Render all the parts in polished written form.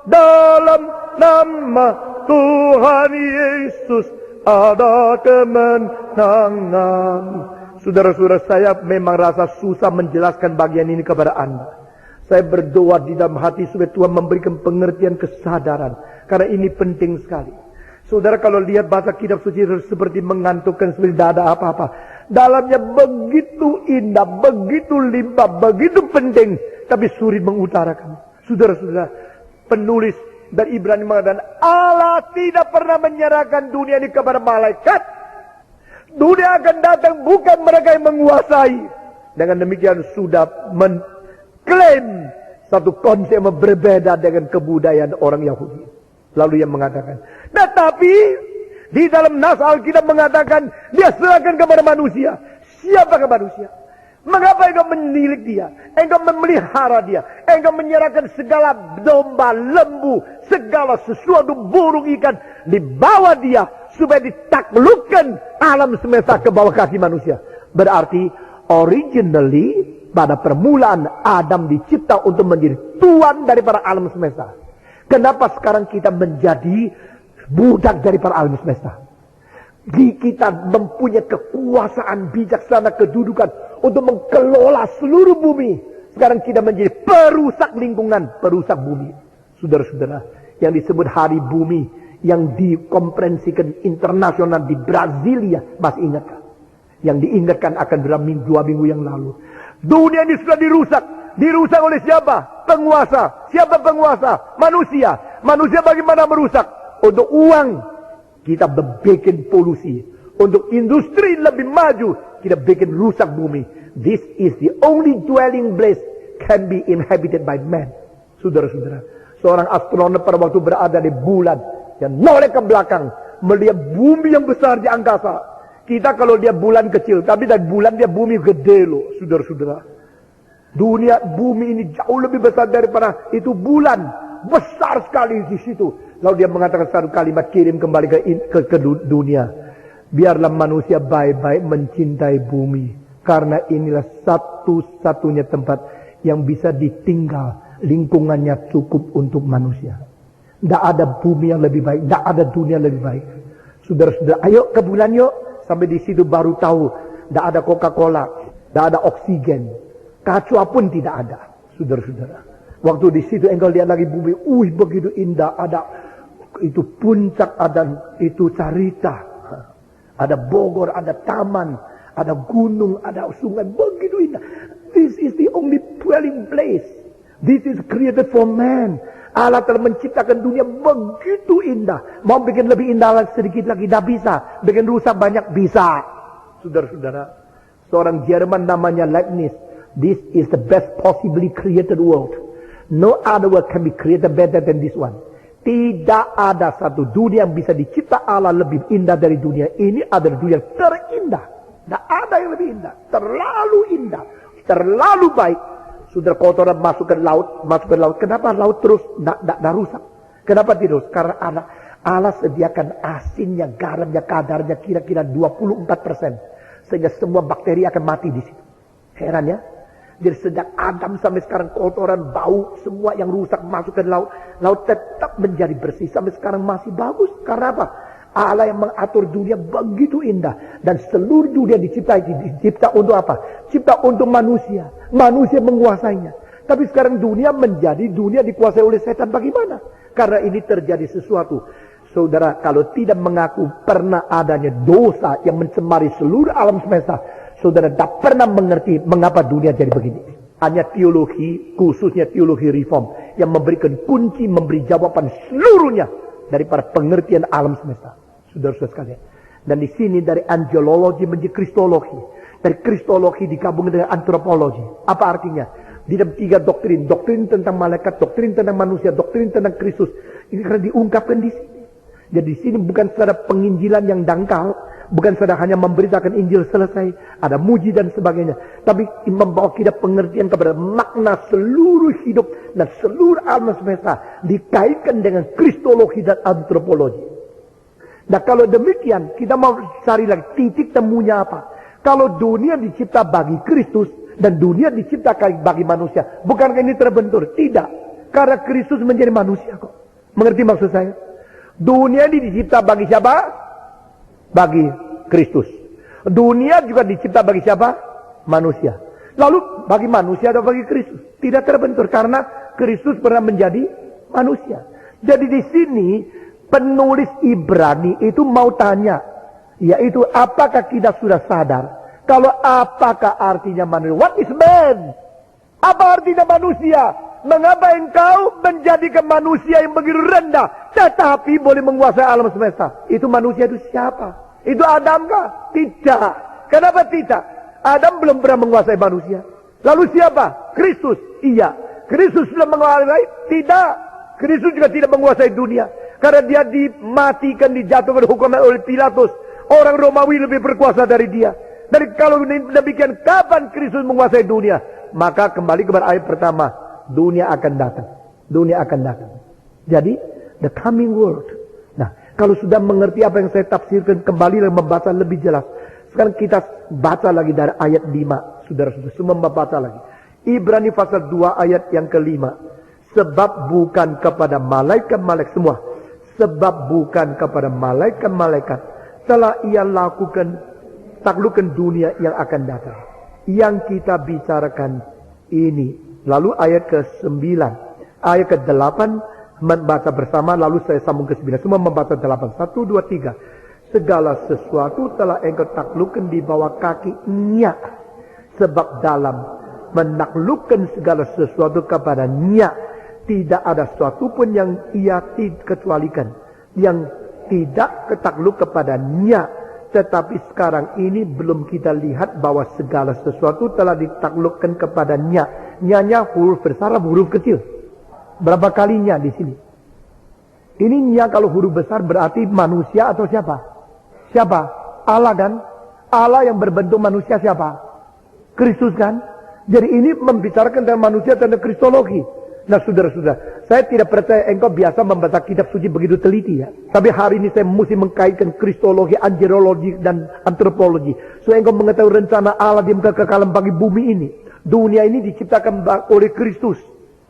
dalam nama Tuhan Yesus ada kemenangan. Saudara-saudara, saya memang rasa susah menjelaskan bagian ini kepada Anda. Saya berdoa di dalam hati supaya Tuhan memberikan pengertian kesadaran. Karena ini penting sekali. Saudara, kalau lihat bahasa kitab suci seperti mengantukkan, seperti tidak ada apa-apa. Dalamnya begitu indah, begitu limpah, begitu penting. Tapi sulit mengutarakan. Saudara-saudara, penulis dari Ibrani mengatakan, Allah tidak pernah menyerahkan dunia ini kepada malaikat. Dunia akan datang bukan mereka yang menguasai. Dengan demikian sudah mengklaim satu konsep yang berbeda dengan kebudayaan orang Yahudi. Lalu yang mengatakan, tetapi di dalam nas Alkitab mengatakan dia serahkan kepada manusia. Siapakah manusia? Mengapa engkau menilik dia? Engkau memelihara dia? Engkau menyerahkan segala domba, lembu, segala sesuatu, burung, ikan di bawah dia supaya ditaklukkan alam semesta ke bawah kaki manusia. Berarti originally pada permulaan Adam dicipta untuk menjadi tuan daripada alam semesta. Kenapa sekarang kita menjadi budak daripada alam semesta? Kita mempunyai kekuasaan, bijaksana, kedudukan untuk mengelola seluruh bumi. Sekarang kita menjadi perusak lingkungan, perusak bumi. Saudara-saudara, yang disebut hari bumi yang dikomprensikan internasional di Brasilia, masih ingatkah? Yang diingatkan akan dalam 2 minggu yang lalu. Dunia ini sudah dirusak. Dirusak oleh siapa? Penguasa. Siapa penguasa? Manusia. Manusia bagaimana merusak? Untuk uang, kita bikin polusi. Untuk industri lebih maju, kita bikin rusak bumi. This is the only dwelling place can be inhabited by man. Saudara-saudara, seorang astronom pada waktu berada di bulan, yang noleh ke belakang, melihat bumi yang besar di angkasa. Kita kalau dia bulan kecil, tapi dari bulan dia bumi gede loh, saudara-saudara. Dunia, bumi ini jauh lebih besar daripada itu bulan. Besar sekali di situ. Lalu dia mengatakan satu kalimat, kirim kembali ke dunia. Biarlah manusia baik-baik mencintai bumi. Karena inilah satu-satunya tempat yang bisa ditinggal. Lingkungannya cukup untuk manusia. Tidak ada bumi yang lebih baik. Tidak ada dunia lebih baik. Saudara-saudara, ayo ke bulan yuk. Sampai di situ baru tahu. Tidak ada Coca-Cola. Tidak ada oksigen. Kacua pun tidak ada. Saudara-saudara. Waktu di situ engkau lihat lagi bumi. Begitu indah. Ada itu puncak, ada itu Carita. Ada Bogor, ada taman. Ada gunung, ada sungai. Begitu indah. This is the only dwelling place. This is created for man. Allah telah menciptakan dunia begitu indah. Mau bikin lebih indah sedikit lagi, tidak bisa. Bikin rusak banyak, bisa. Saudara-saudara, seorang Jerman namanya Leibniz. This is the best possibly created world. No other world can be created better than this one. Tidak ada satu dunia yang bisa dicipta Allah lebih indah dari dunia ini. Adalah dunia terindah. Tidak ada yang lebih indah. Terlalu indah. Terlalu baik. Sudah kotoran masuk ke laut. Kenapa laut terus tidak rusak? Kenapa tidak? Karena Allah sediakan asinnya, garamnya, kadarnya kira-kira 24%. Sehingga semua bakteri akan mati di situ. Heran ya? Jadi sejak Adam sampai sekarang kotoran, bau, semua yang rusak masuk ke laut. Laut tetap menjadi bersih. Sampai sekarang masih bagus. Karena apa? Allah yang mengatur dunia begitu indah. Dan seluruh dunia dicipta untuk apa? Cipta untuk manusia. Manusia menguasainya. Tapi sekarang dunia menjadi dunia dikuasai oleh setan. Bagaimana? Karena ini terjadi sesuatu. Saudara, kalau tidak mengaku pernah adanya dosa yang mencemari seluruh alam semesta, saudara tak pernah mengerti mengapa dunia jadi begini. Hanya teologi, khususnya teologi reform, yang memberikan kunci, memberi jawaban seluruhnya daripada pengertian alam semesta. Saudara-saudara sekalian. Dan di sini dari angelologi menjadi kristologi. Dari kristologi digabung dengan antropologi. Apa artinya? Di dalam 3 doktrin. Doktrin tentang malaikat, doktrin tentang manusia, doktrin tentang Kristus. Ini karena diungkapkan di sini. Jadi di sini bukan sekedar penginjilan yang dangkal. Bukan sekedar hanya memberitakan Injil selesai. Ada muji dan sebagainya. Tapi membawa kita pengertian kepada makna seluruh hidup dan seluruh alam semesta. Dikaitkan dengan kristologi dan antropologi. Nah kalau demikian, kita mau cari lagi titik temunya apa? Kalau dunia dicipta bagi Kristus dan dunia diciptakan bagi manusia, bukankah ini terbentur? Tidak. Karena Kristus menjadi manusia kok. Mengerti maksud saya? Dunia ini dicipta bagi siapa? Bagi Kristus. Dunia juga dicipta bagi siapa? Manusia. Lalu bagi manusia atau bagi Kristus? Tidak terbentur karena Kristus pernah menjadi manusia. Jadi di sini penulis Ibrani itu mau tanya, yaitu apakah kita sudah sadar kalau apakah artinya manusia? What is man? Apa artinya manusia? Mengapa engkau menjadikan manusia yang begitu rendah tetapi boleh menguasai alam semesta? Itu manusia itu siapa? Itu Adam kah? Tidak. Kenapa tidak? Adam belum pernah menguasai manusia. Lalu siapa? Kristus. Iya. Kristus sudah menguasai? Tidak. Kristus juga tidak menguasai dunia. Karena dia dimatikan, dijatuhkan hukuman oleh Pilatus. Orang Romawi lebih berkuasa dari dia. Dan kalau demikian, kapan Kristus menguasai dunia? Maka kembali kepada ayat pertama. Dunia akan datang. Dunia akan datang. Jadi, the coming world. Nah, kalau sudah mengerti apa yang saya tafsirkan, kembali dan membaca lebih jelas. Sekarang kita baca lagi dari ayat 5. Saudara-saudara, semua membaca lagi. Ibrani pasal 2 ayat yang kelima. Sebab bukan kepada malaikat-malaikat semua. Sebab bukan kepada malaikat-malaikat telah ia lakukan, taklukkan dunia yang akan datang. Yang kita bicarakan ini. Lalu ayat ke-9. Ayat ke-8 membaca bersama, lalu saya sambung ke-9. Semua membaca 8. 1, 2, 3. Segala sesuatu telah engkau taklukkan di bawah kakinya. Sebab dalam menaklukkan segala sesuatu kepadanya, tidak ada sesuatu pun yang ia kecualikan. Yang tidak ketakluk kepadanya. Tetapi sekarang ini belum kita lihat bahwa segala sesuatu telah ditaklukkan kepadanya. Nya huruf besar atau huruf kecil? Berapa kalinya di sini? Ini nya kalau huruf besar berarti manusia atau siapa? Siapa? Allah kan? Allah yang berbentuk manusia siapa? Kristus kan? Jadi ini membicarakan tentang manusia tentang kristologi. Nah saudara-saudara, saya tidak percaya engkau biasa membaca kitab suci begitu teliti ya. Tapi hari ini saya mesti mengkaitkan kristologi, angelologi, dan antropologi. Supaya engkau mengetahui rencana Allah di muka kekekalan bagi bumi ini. Dunia ini diciptakan oleh Kristus.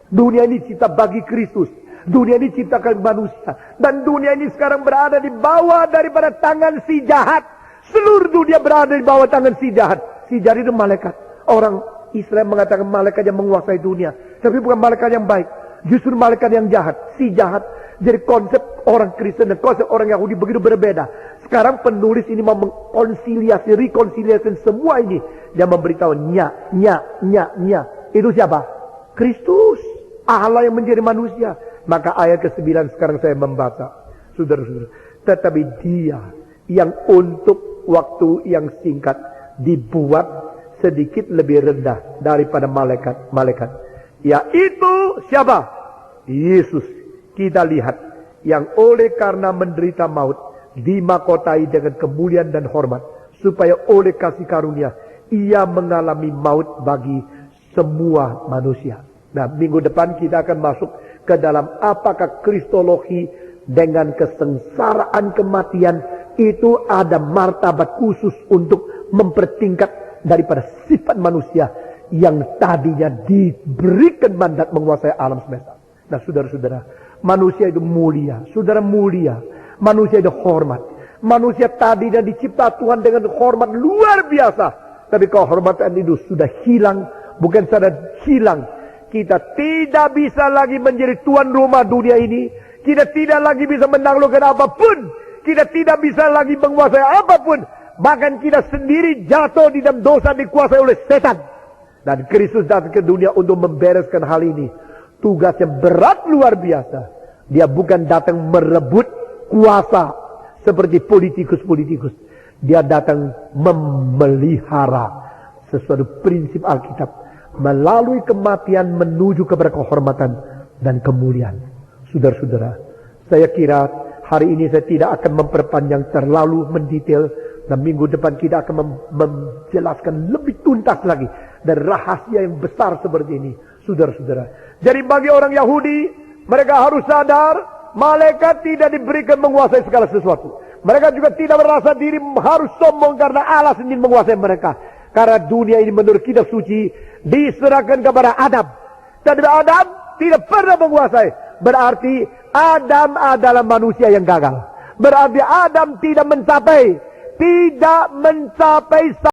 Dunia ini dicipta bagi Kristus. Dunia ini diciptakan manusia. Dan dunia ini sekarang berada di bawah daripada tangan si jahat. Seluruh dunia berada di bawah tangan si jahat. Si jahat itu malaikat. Orang Israel mengatakan malaikat yang menguasai dunia. Tapi bukan malaikat yang baik. Justru malaikat yang jahat. Si jahat. Jadi konsep orang Kristen dan konsep orang Yahudi begitu berbeda. Sekarang penulis ini mau mengkonsiliasi, rekonsiliasi semua ini. Dia memberitahu nya. Itu siapa? Kristus. Allah yang menjadi manusia. Maka ayat ke-9 sekarang saya membaca. Saudara-saudara. Tetapi dia yang untuk waktu yang singkat dibuat sedikit lebih rendah daripada malaikat. Yaitu siapa? Yesus. Kita lihat. Yang oleh karena menderita maut dimakotai dengan kemuliaan dan hormat. Supaya oleh kasih karunia ia mengalami maut bagi semua manusia. Nah, minggu depan kita akan masuk ke dalam apakah kristologi dengan kesengsaraan kematian itu ada martabat khusus untuk mempertingkat daripada sifat manusia yang tadinya diberikan mandat menguasai alam semesta. Nah, saudara-saudara, manusia itu mulia, saudara mulia, manusia itu hormat. Manusia tadinya dicipta Tuhan dengan hormat luar biasa. Tapi kehormatan itu sudah hilang. Bukan saja hilang. Kita tidak bisa lagi menjadi tuan rumah dunia ini. Kita tidak lagi bisa menaklukkan apapun. Kita tidak bisa lagi menguasai apapun. Bahkan kita sendiri jatuh di dalam dosa dikuasai oleh setan. Dan Kristus datang ke dunia untuk membereskan hal ini. Tugasnya berat luar biasa. Dia bukan datang merebut kuasa seperti politikus-politikus. Dia datang memelihara sesuatu prinsip Alkitab melalui kematian menuju kepada kehormatan dan kemuliaan. Saudara-saudara, saya kira hari ini saya tidak akan memperpanjang terlalu mendetail, dan minggu depan kita akan menjelaskan lebih tuntas lagi dan rahasia yang besar seperti ini. Saudara-saudara, jadi bagi orang Yahudi, mereka harus sadar malaikat tidak diberikan menguasai segala sesuatu. Mereka juga tidak merasa diri harus sombong karena Allah sendiri menguasai mereka. Karena dunia ini menurut kitab suci diserahkan kepada Adam. Dan Adam tidak pernah menguasai. Berarti Adam adalah manusia yang gagal. Berarti Adam tidak mencapai